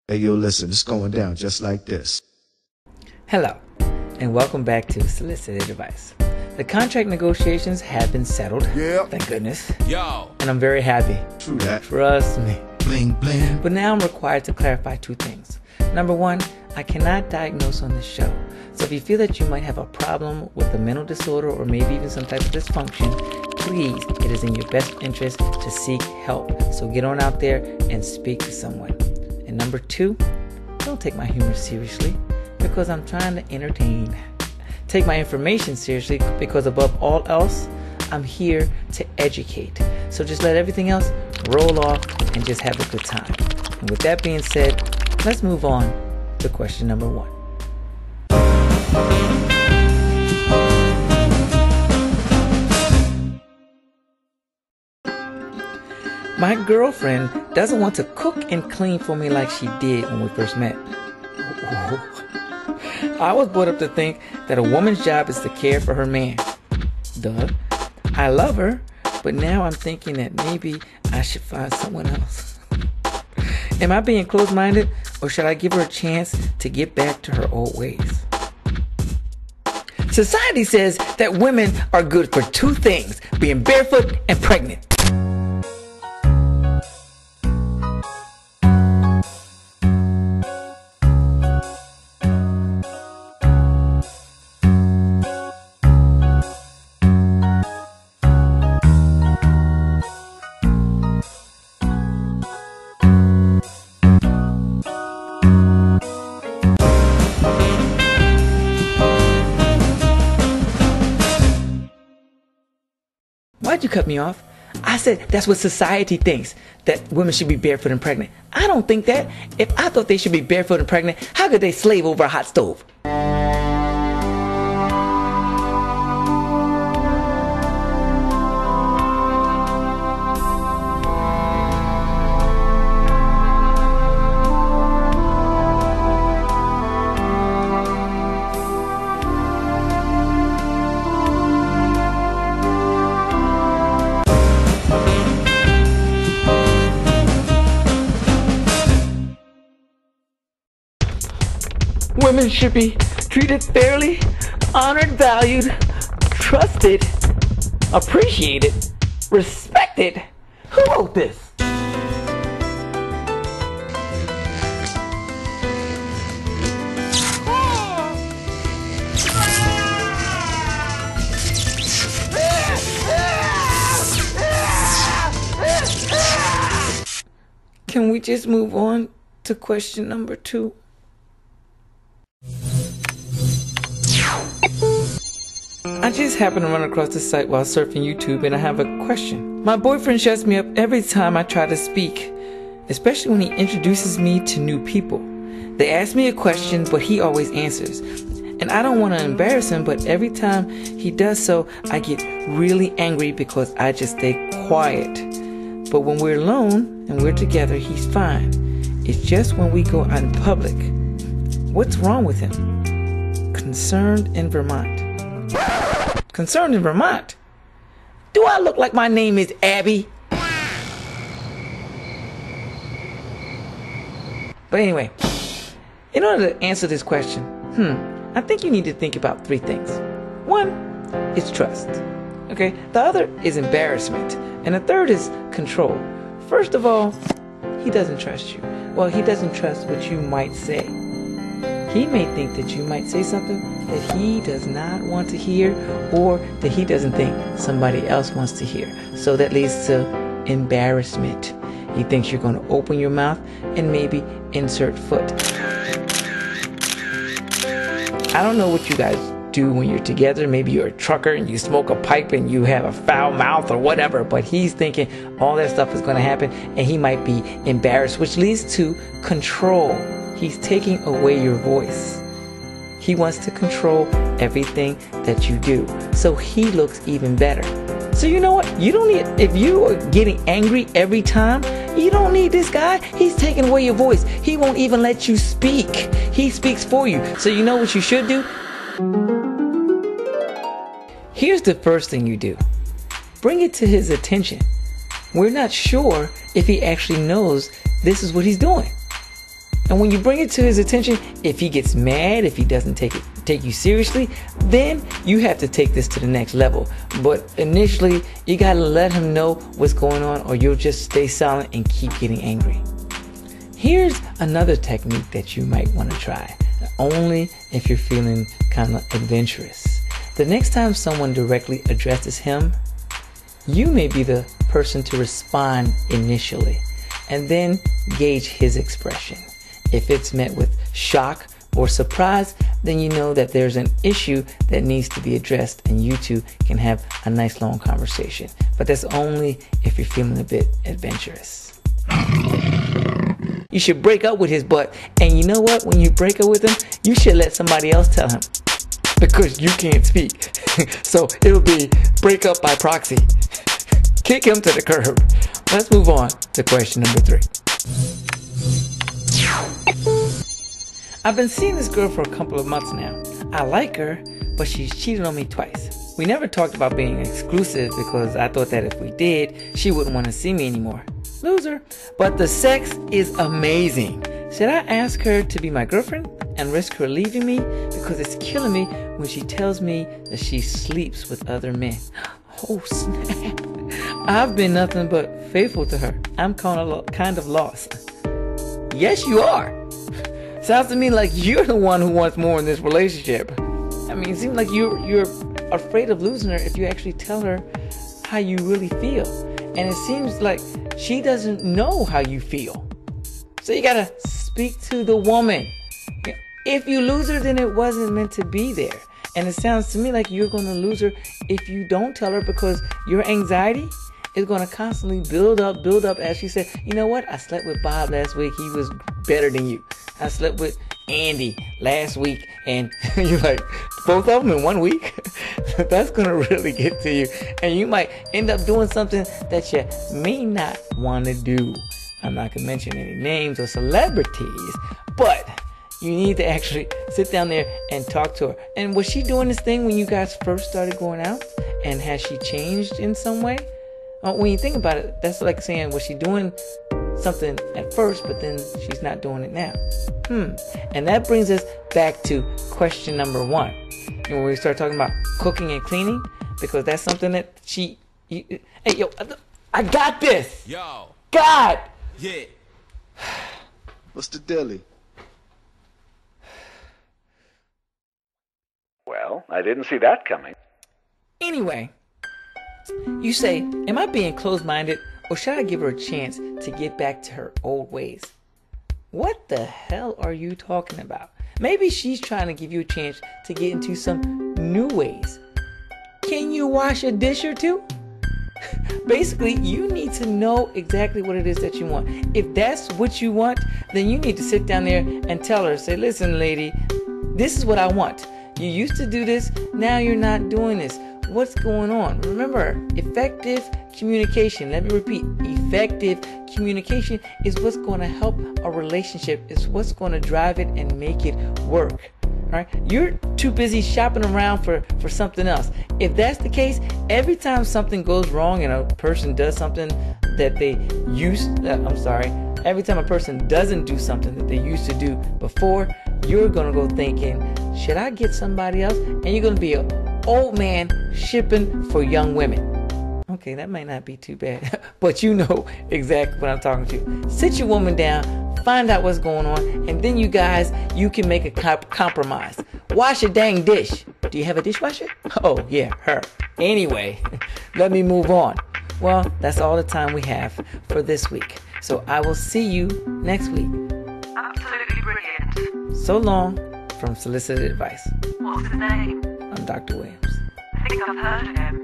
Hey, yo, listen, it's going down just like this. Hello, and welcome back to Solicited Advice. The contract negotiations have been settled. Yeah. Thank goodness. Yo. And I'm very happy. True that. Trust me. Bling, bling. But now I'm required to clarify two things. Number one, I cannot diagnose on this show. So if you feel that you might have a problem with a mental disorder or maybe even some type of dysfunction, please, it is in your best interest to seek help. So get on out there and speak to someone. And number two, don't take my humor seriously because I'm trying to entertain. Take my information seriously because above all else, I'm here to educate. So just let everything else roll off and just have a good time. And with that being said, let's move on to question number one. My girlfriend doesn't want to cook and clean for me like she did when we first met. I was brought up to think that a woman's job is to care for her man. Duh. I love her, but now I'm thinking that maybe I should find someone else. Am I being closed-minded, or should I give her a chance to get back to her old ways? Society says that women are good for two things, being barefoot and pregnant. Why'd you cut me off? I said that's what society thinks, that women should be barefoot and pregnant. I don't think that. If I thought they should be barefoot and pregnant, how could they slave over a hot stove? Women should be treated fairly, honored, valued, trusted, appreciated, respected. Who wrote this? Can we just move on to question number two? I just happened to run across this site while surfing YouTube and I have a question. My boyfriend shuts me up every time I try to speak, especially when he introduces me to new people. They ask me a question, but he always answers. And I don't want to embarrass him, but every time he does so, I get really angry because I just stay quiet. But when we're alone and we're together, he's fine. It's just when we go out in public. What's wrong with him? Concerned in Vermont. Concerned in Vermont? Do I look like my name is Abby? But anyway, in order to answer this question, I think you need to think about three things. One is trust. Okay? The other is embarrassment. And the third is control. First of all, he doesn't trust you. Well, he doesn't trust what you might say. He may think that you might say something that he does not want to hear or that he doesn't think somebody else wants to hear. So that leads to embarrassment. He thinks you're going to open your mouth and maybe insert foot. I don't know what you guys do when you're together. Maybe you're a trucker and you smoke a pipe and you have a foul mouth or whatever, but he's thinking all that stuff is going to happen and he might be embarrassed, which leads to control. He's taking away your voice. He wants to control everything that you do. So he looks even better. So you know what? You don't need, if you are getting angry every time, you don't need this guy. He's taking away your voice. He won't even let you speak. He speaks for you. So you know what you should do? Here's the first thing you do. Bring it to his attention. We're not sure if he actually knows this is what he's doing. And when you bring it to his attention, if he gets mad, if he doesn't take you seriously, then you have to take this to the next level. But initially, you gotta let him know what's going on, or you'll just stay silent and keep getting angry. Here's another technique that you might want to try, only if you're feeling kind of adventurous. The next time someone directly addresses him, you may be the person to respond initially, and then gauge his expression. If it's met with shock or surprise, then you know that there's an issue that needs to be addressed, and you two can have a nice long conversation. But that's only if you're feeling a bit adventurous. You should break up with his butt, and you know what? When you break up with him, you should let somebody else tell him, because you can't speak. So it'll be break up by proxy. Kick him to the curb. Let's move on to question number 3. I've been seeing this girl for a couple of months now. I like her, but she's cheated on me twice. We never talked about being exclusive because I thought that if we did, she wouldn't want to see me anymore. Loser. But the sex is amazing. Should I ask her to be my girlfriend and risk her leaving me? Because it's killing me when she tells me that she sleeps with other men. Oh snap. I've been nothing but faithful to her. I'm kind of lost. Yes, you are. Sounds to me like you're the one who wants more in this relationship. I mean, it seems like you're afraid of losing her if you actually tell her how you really feel. And it seems like she doesn't know how you feel. So you gotta speak to the woman. If you lose her, then it wasn't meant to be there. And it sounds to me like you're gonna lose her if you don't tell her, because your anxiety is gonna constantly build up as she said, you know what? I slept with Bob last week. He was better than you. I slept with Andy last week, and you're like, both of them in 1 week? That's gonna really get to you, and you might end up doing something that you may not want to do. I'm not gonna mention any names or celebrities, but you need to actually sit down there and talk to her. And was she doing this thing when you guys first started going out? And has she changed in some way? When you think about it, that's like saying, was she doing something at first, but then she's not doing it now? And that brings us back to question number 1. And when we start talking about cooking and cleaning, because that's something that hey, yo, I got this. Yo. God. Yeah. What's the dilly? Well, I didn't see that coming. Anyway, you say, am I being closed-minded, or should I give her a chance to get back to her old ways? What the hell are you talking about? Maybe she's trying to give you a chance to get into some new ways. Can you wash a dish or two? Basically, you need to know exactly what it is that you want. If that's what you want, then you need to sit down there and tell her, say, listen, lady, this is what I want. You used to do this, now you're not doing this. What's going on? Remember, effective communication. Let me repeat. Effective communication is what's going to help a relationship. It's what's going to drive it and make it work. All right? You're too busy shopping around for something else. If that's the case, every time something goes wrong and a person does something that they every time a person doesn't do something that they used to do before, you're going to go thinking, should I get somebody else? And you're going to be an old man shipping for young women. Okay, that might not be too bad, but you know exactly what I'm talking to. Sit your woman down, find out what's going on, and then you can make a compromise. Wash a dang dish. Do you have a dishwasher? Oh, yeah, her. Anyway, let me move on. Well, that's all the time we have for this week. So I will see you next week. Absolutely brilliant. So long from Solicited Advice. What's his name? I'm Dr. Williams. I think I've heard of him.